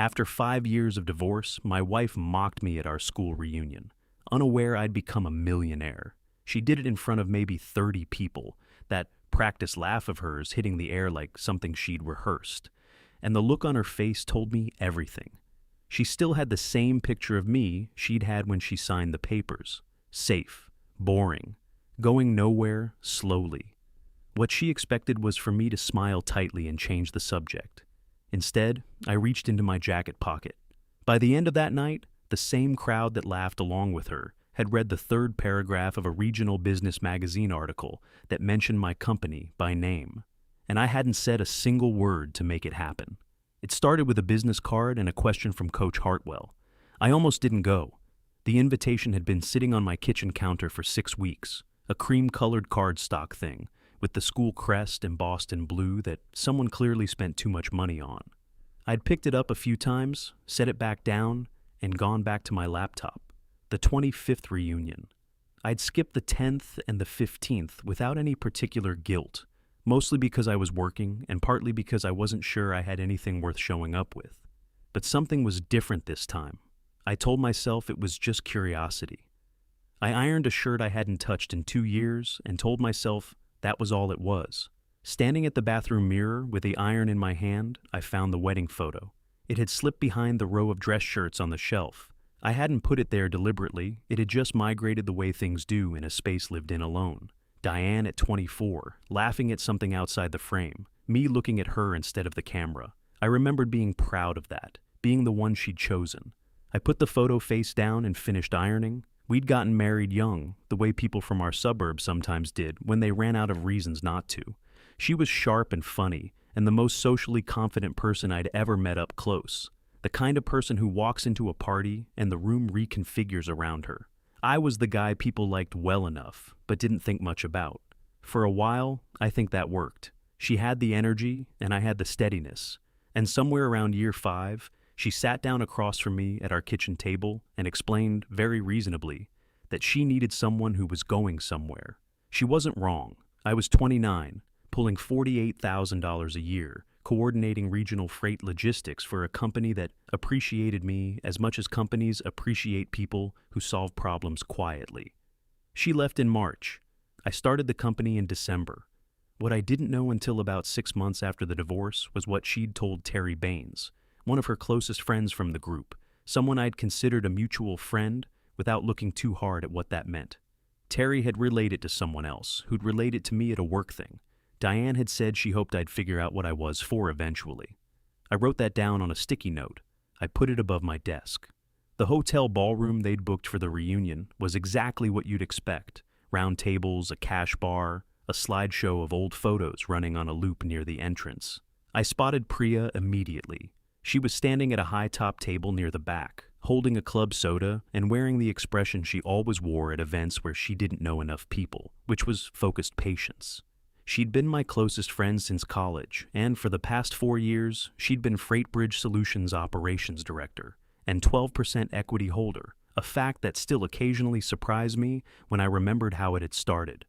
After 5 years of divorce, my wife mocked me at our school reunion, unaware I'd become a millionaire. She did it in front of maybe 30 people, that practice laugh of hers hitting the air like something she'd rehearsed. And the look on her face told me everything. She still had the same picture of me she'd had when she signed the papers. Safe, boring, going nowhere, slowly. What she expected was for me to smile tightly and change the subject. Instead, I reached into my jacket pocket. By the end of that night, the same crowd that laughed along with her had read the third paragraph of a regional business magazine article that mentioned my company by name. And I hadn't said a single word to make it happen. It started with a business card and a question from Coach Hartwell. I almost didn't go. The invitation had been sitting on my kitchen counter for 6 weeks, a cream-colored cardstock thing, with the school crest embossed in blue that someone clearly spent too much money on. I'd picked it up a few times, set it back down, and gone back to my laptop. The 25th reunion. I'd skipped the 10th and the 15th without any particular guilt, mostly because I was working and partly because I wasn't sure I had anything worth showing up with. But something was different this time. I told myself it was just curiosity. I ironed a shirt I hadn't touched in 2 years and told myself that was all it was. Standing at the bathroom mirror with the iron in my hand, I found the wedding photo. It had slipped behind the row of dress shirts on the shelf. I hadn't put it there deliberately, it had just migrated the way things do in a space lived in alone. Diane at 24, laughing at something outside the frame, me looking at her instead of the camera. I remembered being proud of that, being the one she'd chosen. I put the photo face down and finished ironing. We'd gotten married young, the way people from our suburbs sometimes did when they ran out of reasons not to. She was sharp and funny, and the most socially confident person I'd ever met up close. The kind of person who walks into a party and the room reconfigures around her. I was the guy people liked well enough, but didn't think much about. For a while, I think that worked. She had the energy, and I had the steadiness. And somewhere around year 5, she sat down across from me at our kitchen table and explained, very reasonably, that she needed someone who was going somewhere. She wasn't wrong. I was 29, pulling $48,000 a year, coordinating regional freight logistics for a company that appreciated me as much as companies appreciate people who solve problems quietly. She left in March. I started the company in December. What I didn't know until about 6 months after the divorce was what she'd told Terry Baines, one of her closest friends from the group, someone I'd considered a mutual friend without looking too hard at what that meant. Terry had relayed it to someone else, who'd relayed it to me at a work thing. Diane had said she hoped I'd figure out what I was for eventually. I wrote that down on a sticky note. I put it above my desk. The hotel ballroom they'd booked for the reunion was exactly what you'd expect. Round tables, a cash bar, a slideshow of old photos running on a loop near the entrance. I spotted Priya immediately. She was standing at a high-top table near the back, holding a club soda and wearing the expression she always wore at events where she didn't know enough people, which was focused patience. She'd been my closest friend since college, and for the past 4 years, she'd been Freightbridge Solutions Operations Director and 12% equity holder, a fact that still occasionally surprised me when I remembered how it had started.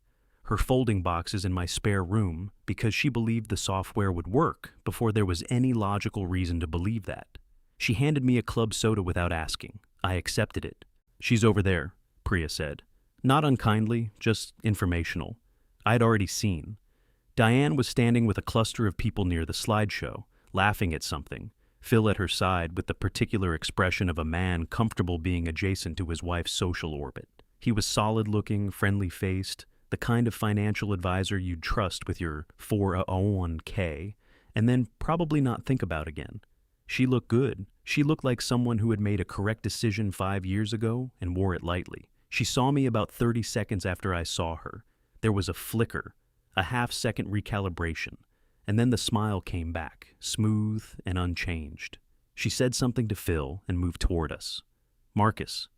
Her folding boxes in my spare room because she believed the software would work before there was any logical reason to believe that. She handed me a club soda without asking. I accepted it. "She's over there," Priya said. Not unkindly, just informational. I'd already seen. Diane was standing with a cluster of people near the slideshow, laughing at something, Phil at her side with the particular expression of a man comfortable being adjacent to his wife's social orbit. He was solid-looking, friendly-faced, the kind of financial advisor you'd trust with your 401k, and then probably not think about again. She looked good. She looked like someone who had made a correct decision 5 years ago and wore it lightly. She saw me about 30 seconds after I saw her. There was a flicker, a half-second recalibration, and then the smile came back, smooth and unchanged. She said something to Phil and moved toward us. "Marcus."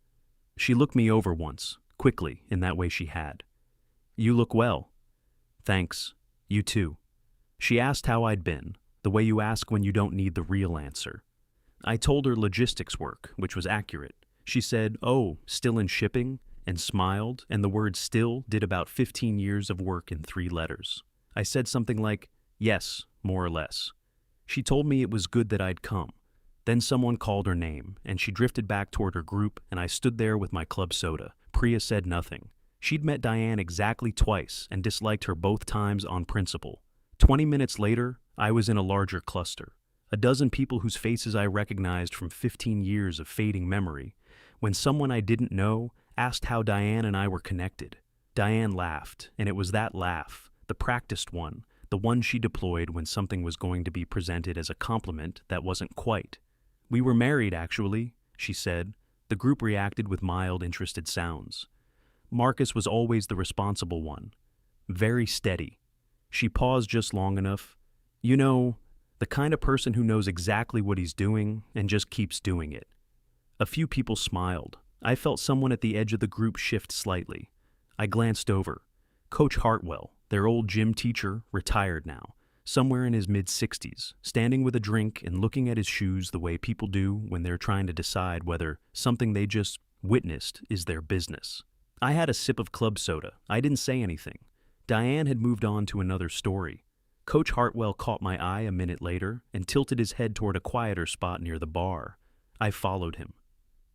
She looked me over once, quickly, in that way she had. "You look well." "Thanks. You too." She asked how I'd been, the way you ask when you don't need the real answer. I told her logistics work, which was accurate. She said, "Oh, still in shipping?" and smiled, and the word "still" did about 15 years of work in 3 letters. I said something like, "Yes, more or less." She told me it was good that I'd come. Then someone called her name, and she drifted back toward her group, and I stood there with my club soda. Priya said nothing. She'd met Diane exactly twice and disliked her both times on principle. 20 minutes later, I was in a larger cluster. A dozen people whose faces I recognized from 15 years of fading memory, when someone I didn't know asked how Diane and I were connected. Diane laughed, and it was that laugh, the practiced one, the one she deployed when something was going to be presented as a compliment that wasn't quite. "We were married, actually," she said. The group reacted with mild, interested sounds. Marcus was always the responsible one. Very steady. She paused just long enough. "You know, the kind of person who knows exactly what he's doing and just keeps doing it." A few people smiled. I felt someone at the edge of the group shift slightly. I glanced over. Coach Hartwell, their old gym teacher, retired now, somewhere in his mid-60s, standing with a drink and looking at his shoes the way people do when they're trying to decide whether something they just witnessed is their business. I had a sip of club soda. I didn't say anything. Diane had moved on to another story. Coach Hartwell caught my eye a minute later and tilted his head toward a quieter spot near the bar. I followed him.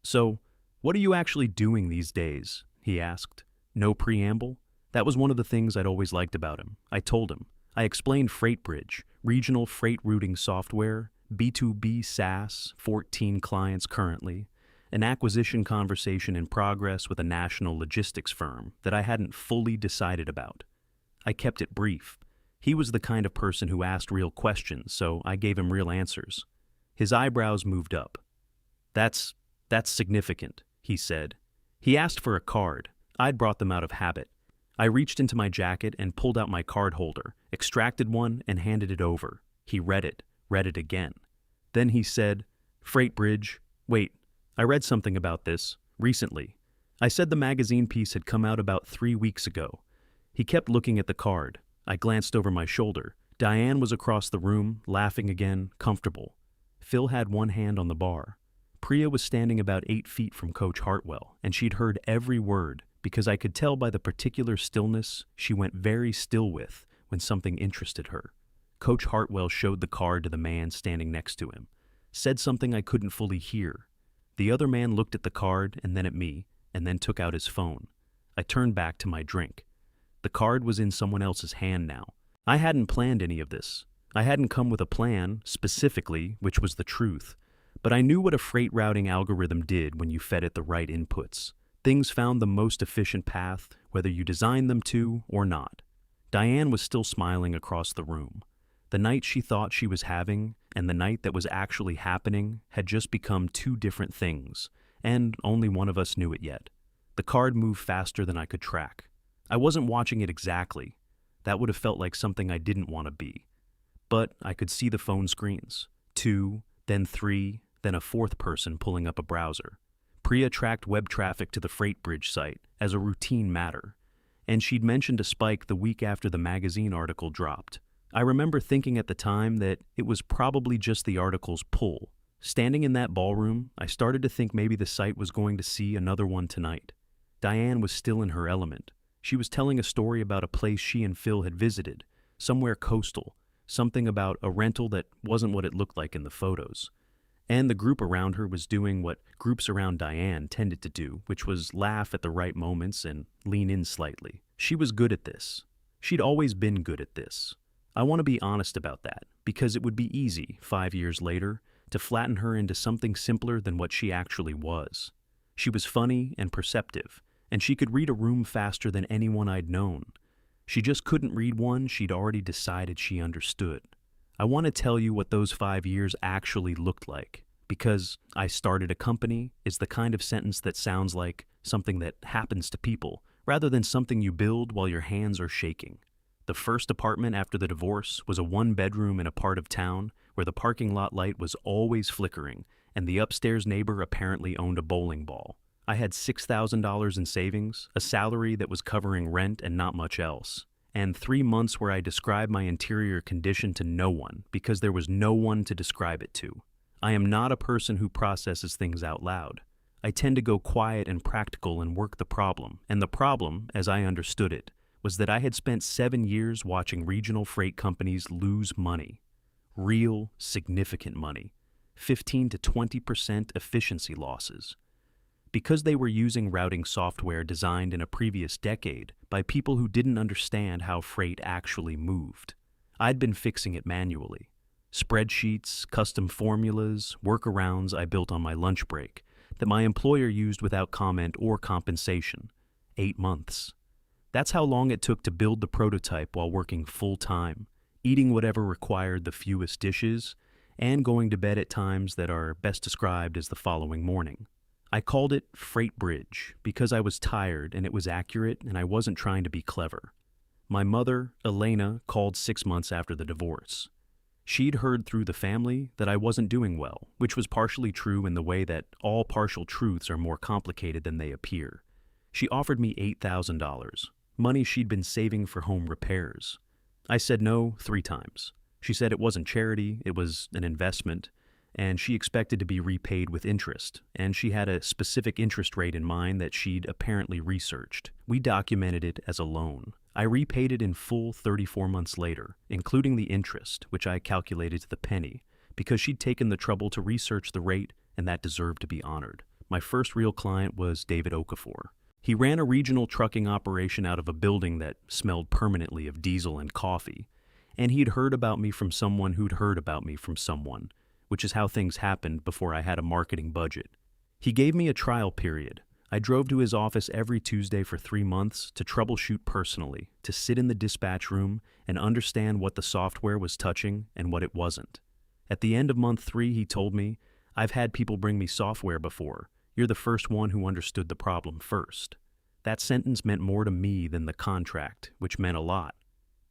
"So, what are you actually doing these days?" he asked. No preamble. That was one of the things I'd always liked about him. I told him. I explained FreightBridge, regional freight routing software, B2B SaaS, 14 clients currently, an acquisition conversation in progress with a national logistics firm that I hadn't fully decided about. I kept it brief. He was the kind of person who asked real questions, so I gave him real answers. His eyebrows moved up. That's significant," he said. He asked for a card. I'd brought them out of habit. I reached into my jacket and pulled out my card holder, extracted one, and handed it over. He read it again. Then he said, "FreightBridge. Wait, I read something about this, recently." I said the magazine piece had come out about 3 weeks ago. He kept looking at the card. I glanced over my shoulder. Diane was across the room, laughing again, comfortable. Phil had one hand on the bar. Priya was standing about 8 feet from Coach Hartwell, and she'd heard every word, because I could tell by the particular stillness she went very still with when something interested her. Coach Hartwell showed the card to the man standing next to him, said something I couldn't fully hear. The other man looked at the card and then at me, and then took out his phone. I turned back to my drink. The card was in someone else's hand now. I hadn't planned any of this. I hadn't come with a plan, specifically, which was the truth. But I knew what a freight routing algorithm did when you fed it the right inputs. Things found the most efficient path, whether you designed them to or not. Diane was still smiling across the room. The night she thought she was having and the night that was actually happening had just become two different things, and only one of us knew it yet. The card moved faster than I could track. I wasn't watching it exactly. That would have felt like something I didn't want to be. But I could see the phone screens. 2, then 3, then a fourth person pulling up a browser. Priya tracked web traffic to the FreightBridge site as a routine matter, and she'd mentioned a spike the week after the magazine article dropped. I remember thinking at the time that it was probably just the article's pull. Standing in that ballroom, I started to think maybe the site was going to see another one tonight. Diane was still in her element. She was telling a story about a place she and Phil had visited, somewhere coastal, something about a rental that wasn't what it looked like in the photos. And the group around her was doing what groups around Diane tended to do, which was laugh at the right moments and lean in slightly. She was good at this. She'd always been good at this. I want to be honest about that, because it would be easy, 5 years later, to flatten her into something simpler than what she actually was. She was funny and perceptive, and she could read a room faster than anyone I'd known. She just couldn't read one she'd already decided she understood. I want to tell you what those 5 years actually looked like, because "I started a company" is the kind of sentence that sounds like something that happens to people, rather than something you build while your hands are shaking. The first apartment after the divorce was a 1-bedroom in a part of town where the parking lot light was always flickering, and the upstairs neighbor apparently owned a bowling ball. I had $6,000 in savings, a salary that was covering rent and not much else, and 3 months where I described my interior condition to no one because there was no one to describe it to. I am not a person who processes things out loud. I tend to go quiet and practical and work the problem, and the problem, as I understood it, was that I had spent 7 years watching regional freight companies lose money. Real, significant money. 15 to 20% efficiency losses. Because they were using routing software designed in a previous decade by people who didn't understand how freight actually moved. I'd been fixing it manually. Spreadsheets, custom formulas, workarounds I built on my lunch break that my employer used without comment or compensation. 8 months. That's how long it took to build the prototype while working full-time, eating whatever required the fewest dishes, and going to bed at times that are best described as the following morning. I called it Freight Bridge because I was tired and it was accurate and I wasn't trying to be clever. My mother, Elena, called 6 months after the divorce. She'd heard through the family that I wasn't doing well, which was partially true in the way that all partial truths are more complicated than they appear. She offered me $8,000, money she'd been saving for home repairs. I said no 3 times. She said it wasn't charity, it was an investment, and she expected to be repaid with interest, and she had a specific interest rate in mind that she'd apparently researched. We documented it as a loan. I repaid it in full 34 months later, including the interest, which I calculated to the penny, because she'd taken the trouble to research the rate, and that deserved to be honored. My first real client was David Okafor. He ran a regional trucking operation out of a building that smelled permanently of diesel and coffee, and he'd heard about me from someone who'd heard about me from someone, which is how things happened before I had a marketing budget. He gave me a trial period. I drove to his office every Tuesday for 3 months to troubleshoot personally, to sit in the dispatch room and understand what the software was touching and what it wasn't. At the end of month 3, he told me, "I've had people bring me software before. You're the first one who understood the problem first." That sentence meant more to me than the contract, which meant a lot.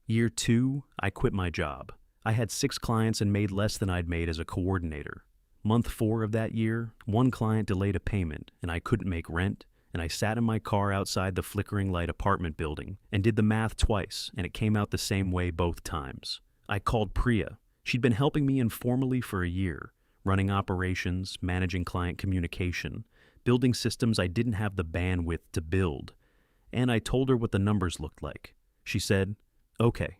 Year 2, I quit my job. I had 6 clients and made less than I'd made as a coordinator. Month 4 of that year, 1 client delayed a payment, and I couldn't make rent, and I sat in my car outside the flickering light apartment building and did the math twice, and it came out the same way both times. I called Priya. She'd been helping me informally for a year, running operations, managing client communication, building systems I didn't have the bandwidth to build, and I told her what the numbers looked like. She said, "Okay."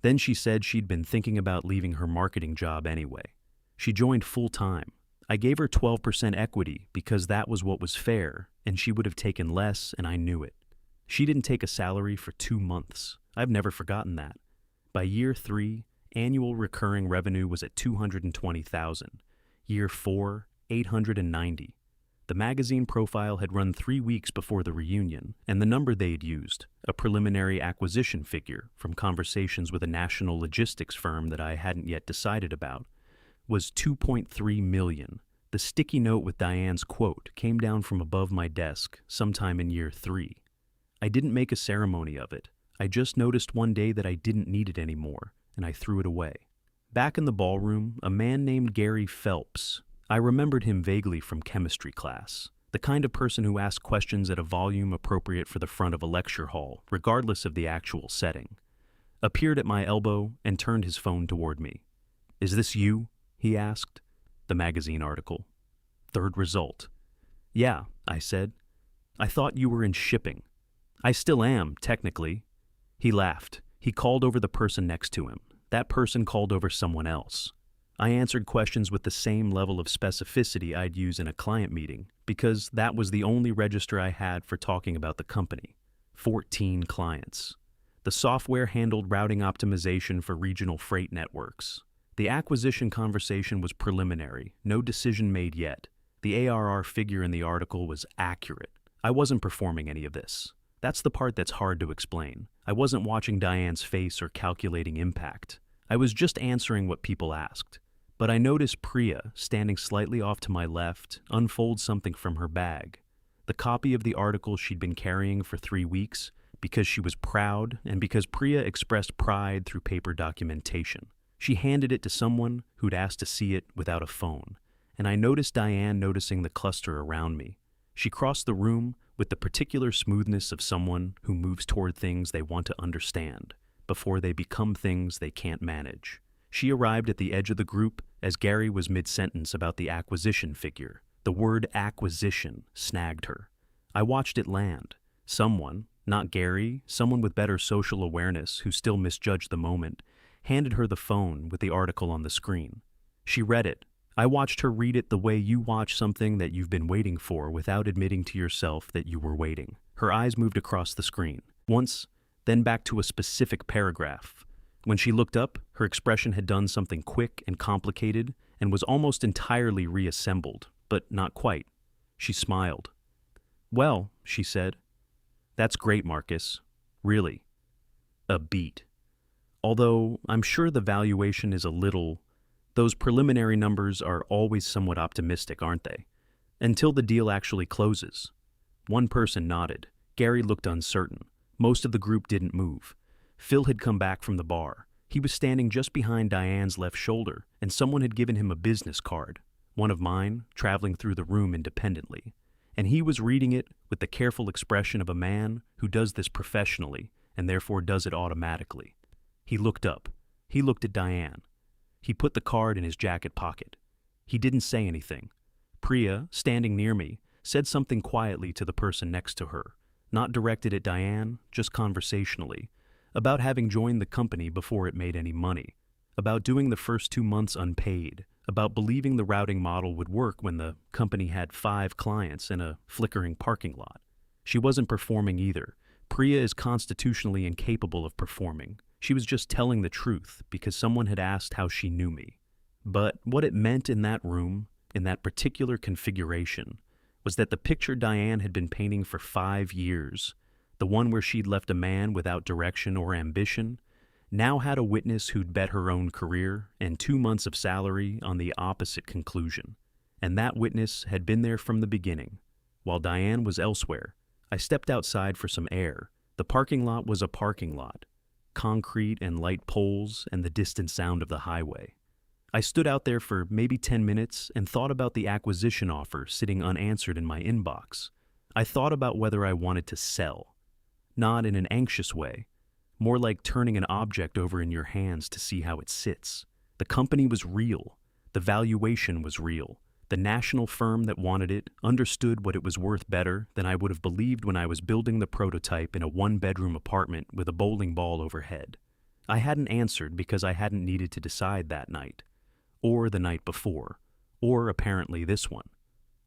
Then she said she'd been thinking about leaving her marketing job anyway. She joined full-time. I gave her 12% equity because that was what was fair, and she would have taken less, and I knew it. She didn't take a salary for 2 months. I've never forgotten that. By year 3, annual recurring revenue was at $220,000. Year 4, $890. The magazine profile had run 3 weeks before the reunion, and the number they'd used, a preliminary acquisition figure from conversations with a national logistics firm that I hadn't yet decided about, was $2.3 million. The sticky note with Diane's quote came down from above my desk sometime in year 3. I didn't make a ceremony of it. I just noticed one day that I didn't need it anymore, and I threw it away. Back in the ballroom, a man named Gary Phelps. I remembered him vaguely from chemistry class, the kind of person who asked questions at a volume appropriate for the front of a lecture hall, regardless of the actual setting. Appeared at my elbow and turned his phone toward me. "Is this you?" he asked. The magazine article. Third result. "Yeah," I said. "I thought you were in shipping." "I still am, technically." He laughed. He called over the person next to him. That person called over someone else. I answered questions with the same level of specificity I'd use in a client meeting, because that was the only register I had for talking about the company. 14 clients. The software handled routing optimization for regional freight networks. The acquisition conversation was preliminary, no decision made yet. The ARR figure in the article was accurate. I wasn't performing any of this. That's the part that's hard to explain. I wasn't watching Diane's face or calculating impact. I was just answering what people asked. But I noticed Priya, standing slightly off to my left, unfold something from her bag. The copy of the article she'd been carrying for 3 weeks, because she was proud and because Priya expressed pride through paper documentation. She handed it to someone who'd asked to see it without a phone, and I noticed Diane noticing the cluster around me. She crossed the room with the particular smoothness of someone who moves toward things they want to understand before they become things they can't manage. She arrived at the edge of the group as Gary was mid-sentence about the acquisition figure. The word acquisition snagged her. I watched it land. Someone, not Gary, someone with better social awareness who still misjudged the moment, handed her the phone with the article on the screen. She read it. I watched her read it the way you watch something that you've been waiting for without admitting to yourself that you were waiting. Her eyes moved across the screen, once, then back to a specific paragraph. When she looked up, her expression had done something quick and complicated and was almost entirely reassembled, but not quite. She smiled. "Well," she said, "that's great, Marcus. Really. A beat. Although I'm sure the valuation is a little... Those preliminary numbers are always somewhat optimistic, aren't they? Until the deal actually closes." One person nodded. Gary looked uncertain. Most of the group didn't move. Phil had come back from the bar. He was standing just behind Diane's left shoulder, and someone had given him a business card, one of mine, traveling through the room independently. And he was reading it with the careful expression of a man who does this professionally and therefore does it automatically. He looked up. He looked at Diane. He put the card in his jacket pocket. He didn't say anything. Priya, standing near me, said something quietly to the person next to her, not directed at Diane, just conversationally, about having joined the company before it made any money, about doing the first 2 months unpaid, about believing the routing model would work when the company had 5 clients in a flickering parking lot. She wasn't performing either. Priya is constitutionally incapable of performing. She was just telling the truth because someone had asked how she knew me. But what it meant in that room, in that particular configuration, was that the picture Diane had been painting for 5 years, the one where she'd left a man without direction or ambition, now had a witness who'd bet her own career and 2 months of salary on the opposite conclusion. And that witness had been there from the beginning. While Diane was elsewhere, I stepped outside for some air. The parking lot was a parking lot. Concrete and light poles and the distant sound of the highway. I stood out there for maybe 10 minutes and thought about the acquisition offer sitting unanswered in my inbox. I thought about whether I wanted to sell. Not in an anxious way, more like turning an object over in your hands to see how it sits. The company was real. The valuation was real. The national firm that wanted it understood what it was worth better than I would have believed when I was building the prototype in a 1-bedroom apartment with a bowling ball overhead. I hadn't answered because I hadn't needed to decide that night, or the night before, or apparently this one.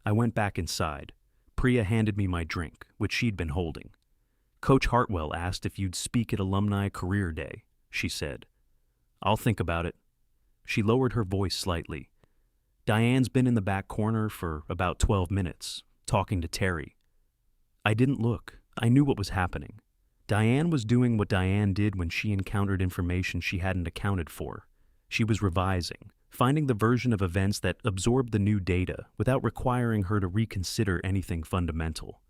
I went back inside. Priya handed me my drink, which she'd been holding. "Coach Hartwell asked if you'd speak at Alumni Career Day," she said. "I'll think about it." She lowered her voice slightly. "Diane's been in the back corner for about 12 minutes, talking to Terry." I didn't look. I knew what was happening. Diane was doing what Diane did when she encountered information she hadn't accounted for. She was revising, finding the version of events that absorbed the new data without requiring her to reconsider anything fundamental.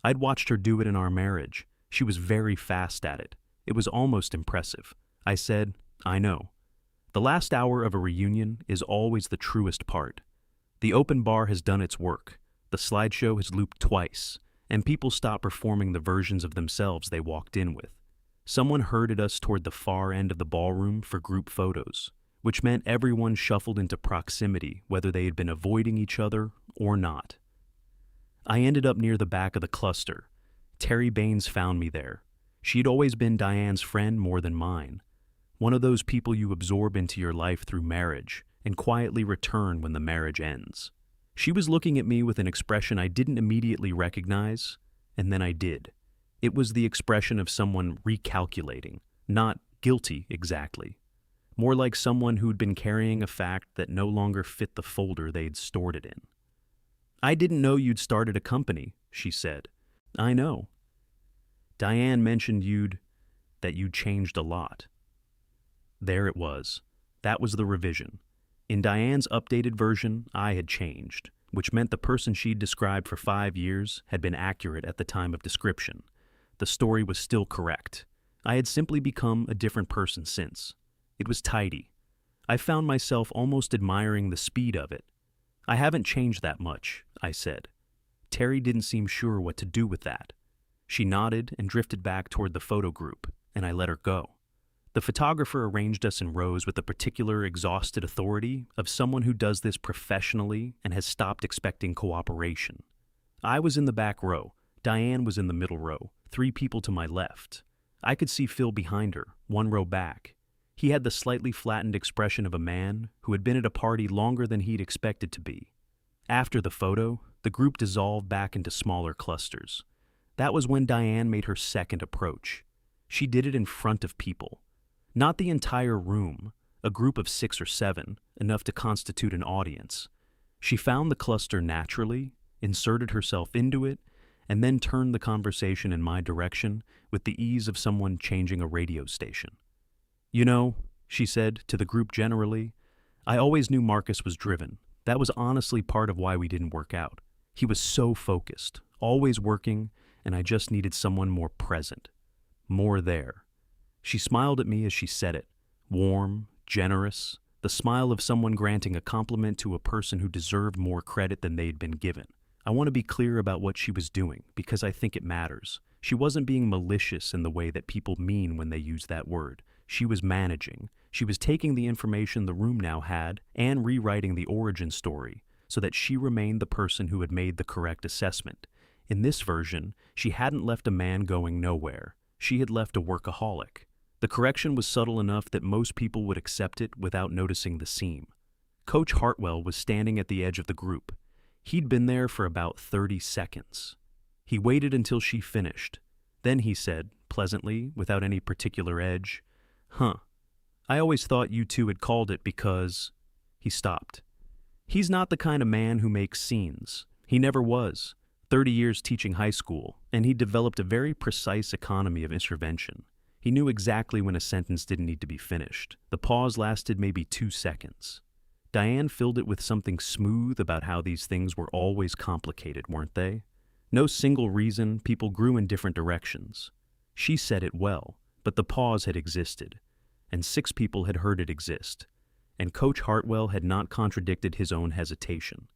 I'd watched her do it in our marriage. She was very fast at it. It was almost impressive. I said, "I know. The last hour of a reunion is always the truest part. The open bar has done its work. The slideshow has looped twice, and people stop performing the versions of themselves they walked in with. Someone herded us toward the far end of the ballroom for group photos, which meant everyone shuffled into proximity whether they had been avoiding each other or not. I ended up near the back of the cluster. Terry Baines found me there. She had always been Diane's friend more than mine. One of those people you absorb into your life through marriage and quietly return when the marriage ends. She was looking at me with an expression I didn't immediately recognize, and then I did. It was the expression of someone recalculating, not guilty exactly. More like someone who'd been carrying a fact that no longer fit the folder they'd stored it in. "I didn't know you'd started a company," she said. "I know. Diane mentioned that you'd changed a lot." There it was. That was the revision. In Diane's updated version, I had changed, which meant the person she'd described for 5 years had been accurate at the time of description. The story was still correct. I had simply become a different person since. It was tidy. I found myself almost admiring the speed of it. "I haven't changed that much," I said. Terry didn't seem sure what to do with that. She nodded and drifted back toward the photo group, and I let her go. The photographer arranged us in rows with the particular exhausted authority of someone who does this professionally and has stopped expecting cooperation. I was in the back row. Diane was in the middle row, 3 people to my left. I could see Phil behind her, 1 row back. He had the slightly flattened expression of a man who had been at a party longer than he'd expected to be. After the photo, the group dissolved back into smaller clusters. That was when Diane made her second approach. She did it in front of people. Not the entire room, a group of 6 or 7, enough to constitute an audience. She found the cluster naturally, inserted herself into it, and then turned the conversation in my direction with the ease of someone changing a radio station. "You know," she said to the group generally, "I always knew Marcus was driven. That was honestly part of why we didn't work out. He was so focused, always working, and I just needed someone more present. More there." She smiled at me as she said it, warm, generous, the smile of someone granting a compliment to a person who deserved more credit than they'd been given. I want to be clear about what she was doing, because I think it matters. She wasn't being malicious in the way that people mean when they use that word. She was managing. She was taking the information the room now had and rewriting the origin story so that she remained the person who had made the correct assessment. In this version, she hadn't left a man going nowhere. She had left a workaholic. The correction was subtle enough that most people would accept it without noticing the seam. Coach Hartwell was standing at the edge of the group. He'd been there for about 30 seconds. He waited until she finished. Then he said, pleasantly, without any particular edge, "Huh, I always thought you two had called it because..." He stopped. He's not the kind of man who makes scenes. He never was. 30 years teaching high school, and he developed a very precise economy of intervention. He knew exactly when a sentence didn't need to be finished. The pause lasted maybe 2 seconds. Diane filled it with something smooth about how these things were always complicated, weren't they? No single reason, people grew in different directions. She said it well, but the pause had existed, and 6 people had heard it exist, and Coach Hartwell had not contradicted his own hesitation.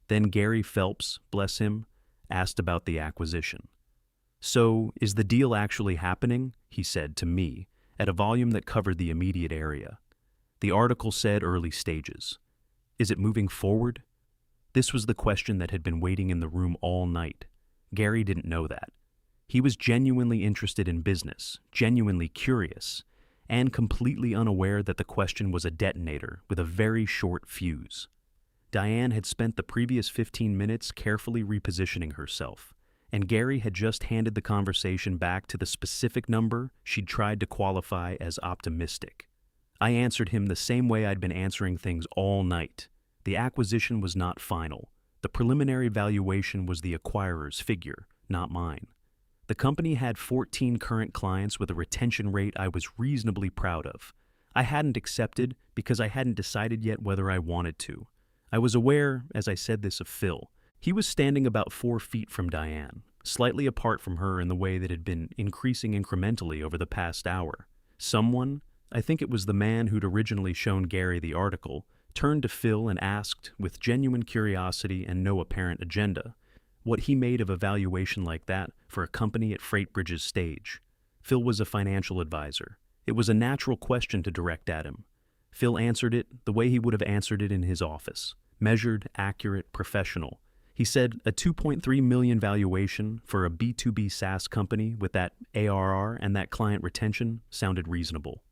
Then Gary Phelps, bless him, asked about the acquisition. "So, is the deal actually happening?" he said to me, at a volume that covered the immediate area. The article said early stages. Is it moving forward? This was the question that had been waiting in the room all night. Gary didn't know that. He was genuinely interested in business, genuinely curious, and completely unaware that the question was a detonator with a very short fuse. Diane had spent the previous 15 minutes carefully repositioning herself, and Gary had just handed the conversation back to the specific number she'd tried to qualify as optimistic. I answered him the same way I'd been answering things all night. The acquisition was not final. The preliminary valuation was the acquirer's figure, not mine. The company had 14 current clients with a retention rate I was reasonably proud of. I hadn't accepted because I hadn't decided yet whether I wanted to. I was aware, as I said this, of Phil. He was standing about 4 feet from Diane, slightly apart from her in the way that had been increasing incrementally over the past hour. Someone, I think it was the man who'd originally shown Gary the article, turned to Phil and asked, with genuine curiosity and no apparent agenda, what he made of a valuation like that for a company at Freightbridge's stage. Phil was a financial advisor. It was a natural question to direct at him. Phil answered it the way he would have answered it in his office. Measured, accurate, professional. He said a $2.3 million valuation for a B2B SaaS company with that ARR and that client retention sounded reasonable.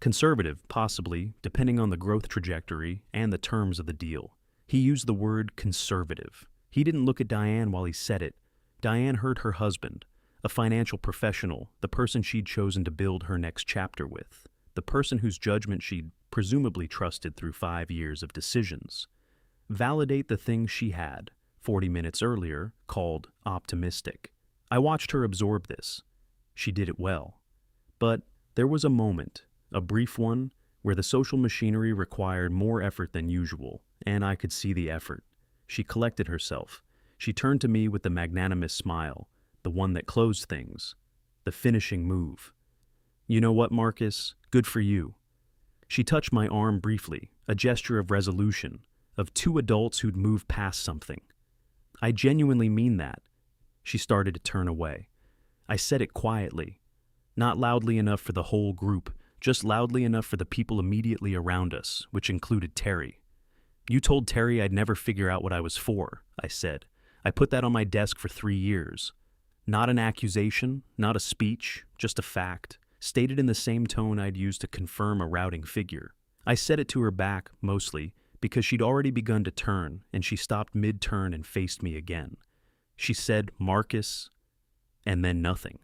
Conservative, possibly, depending on the growth trajectory and the terms of the deal. He used the word conservative. He didn't look at Diane while he said it. Diane heard her husband, a financial professional, the person she'd chosen to build her next chapter with, the person whose judgment she'd presumably trusted through 5 years of decisions. Validate the thing she had, 40 minutes earlier, called optimistic. I watched her absorb this. She did it well. But there was a moment, a brief one, where the social machinery required more effort than usual, and I could see the effort. She collected herself. She turned to me with the magnanimous smile, the one that closed things, the finishing move. "You know what, Marcus? Good for you." She touched my arm briefly, a gesture of resolution, of 2 adults who'd moved past something. "I genuinely mean that." She started to turn away. I said it quietly, not loudly enough for the whole group, just loudly enough for the people immediately around us, which included Terry. "You told Terry I'd never figure out what I was for," I said. "I put that on my desk for 3 years. Not an accusation, not a speech, just a fact. stated in the same tone I'd used to confirm a routing figure. I said it to her back, mostly, because she'd already begun to turn, and she stopped mid-turn and faced me again. She said, "Marcus," and then nothing.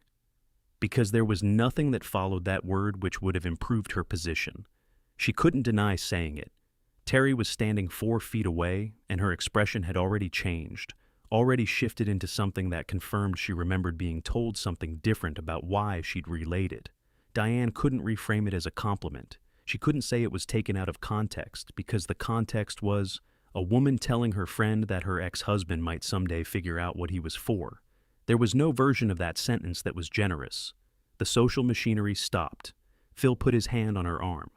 Because there was nothing that followed that word which would have improved her position. She couldn't deny saying it. Terry was standing 4 feet away, and her expression had already changed, already shifted into something that confirmed she remembered being told something different about why she'd relayed it. Diane couldn't reframe it as a compliment. She couldn't say it was taken out of context, because the context was a woman telling her friend that her ex-husband might someday figure out what he was for. There was no version of that sentence that was generous. The social machinery stopped. Phil put his hand on her arm.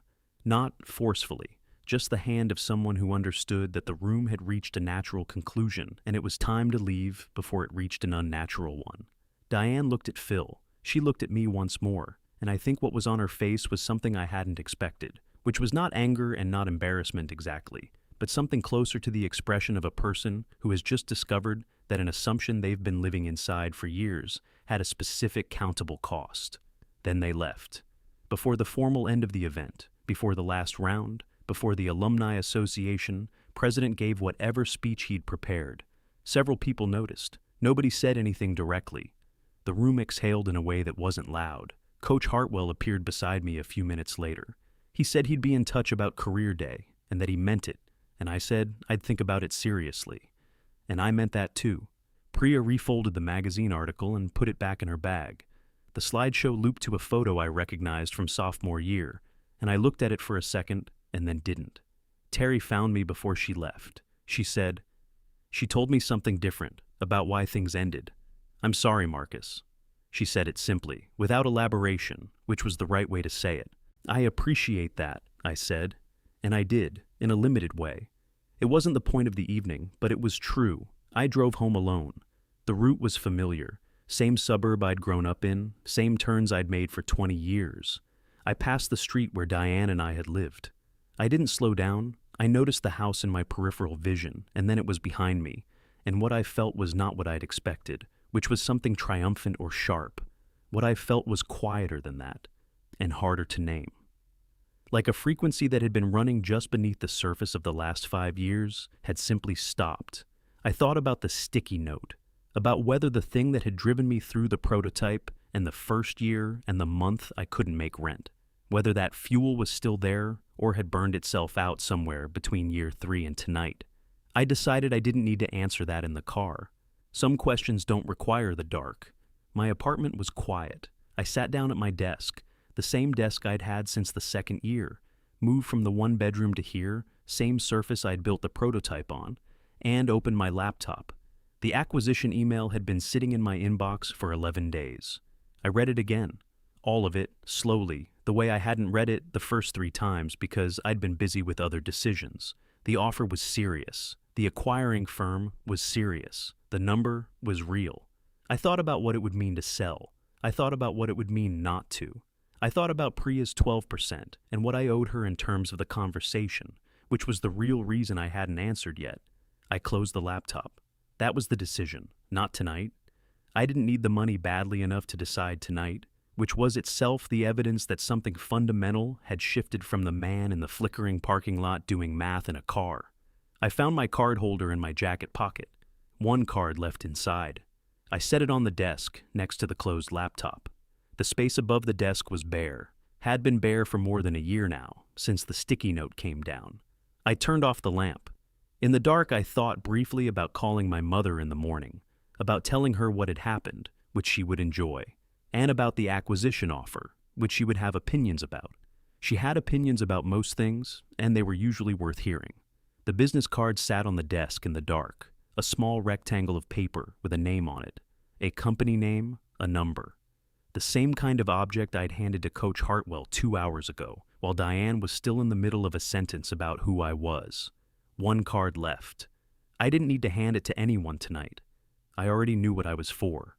Not forcefully, just the hand of someone who understood that the room had reached a natural conclusion and it was time to leave before it reached an unnatural one. Diane looked at Phil. She looked at me once more, and I think what was on her face was something I hadn't expected, which was not anger and not embarrassment exactly, but something closer to the expression of a person who has just discovered that an assumption they've been living inside for years had a specific countable cost. Then they left. Before the formal end of the event, before the last round, before the Alumni Association, President gave whatever speech he'd prepared. Several people noticed. Nobody said anything directly. The room exhaled in a way that wasn't loud. Coach Hartwell appeared beside me a few minutes later. He said he'd be in touch about career day, and that he meant it, and I said I'd think about it seriously. And I meant that too. Priya refolded the magazine article and put it back in her bag. The slideshow looped to a photo I recognized from sophomore year, and I looked at it for a second and then didn't. Terry found me before she left. She said, "She told me something different about why things ended. I'm sorry, Marcus." She said it simply, without elaboration, which was the right way to say it. "I appreciate that," I said, and I did, in a limited way. It wasn't the point of the evening, but it was true. I drove home alone. The route was familiar. Same suburb I'd grown up in, same turns I'd made for 20 years. I passed the street where Diane and I had lived. I didn't slow down. I noticed the house in my peripheral vision, and then it was behind me, and what I felt was not what I'd expected, which was something triumphant or sharp. What I felt was quieter than that, and harder to name. Like a frequency that had been running just beneath the surface of the last 5 years had simply stopped. I thought about the sticky note, about whether the thing that had driven me through the prototype and the first year and the month I couldn't make rent, whether that fuel was still there or had burned itself out somewhere between year 3 and tonight. I decided I didn't need to answer that in the car. Some questions don't require the dark. My apartment was quiet. I sat down at my desk, the same desk I'd had since the 2nd year, moved from the 1 bedroom to here, same surface I'd built the prototype on, and opened my laptop. The acquisition email had been sitting in my inbox for 11 days. I read it again, all of it, slowly, the way I hadn't read it the first 3 times because I'd been busy with other decisions. The offer was serious. The acquiring firm was serious. The number was real. I thought about what it would mean to sell. I thought about what it would mean not to. I thought about Priya's 12% and what I owed her in terms of the conversation, which was the real reason I hadn't answered yet. I closed the laptop. That was the decision, not tonight. I didn't need the money badly enough to decide tonight, which was itself the evidence that something fundamental had shifted from the man in the flickering parking lot doing math in a car. I found my card holder in my jacket pocket, 1 card left inside. I set it on the desk next to the closed laptop. The space above the desk was bare, had been bare for more than a year now, since the sticky note came down. I turned off the lamp. In the dark, I thought briefly about calling my mother in the morning, about telling her what had happened, which she would enjoy, and about the acquisition offer, which she would have opinions about. She had opinions about most things, and they were usually worth hearing. The business card sat on the desk in the dark, a small rectangle of paper with a name on it, a company name, a number. The same kind of object I'd handed to Coach Hartwell 2 hours ago, while Diane was still in the middle of a sentence about who I was. 1 card left. I didn't need to hand it to anyone tonight. I already knew what I was for.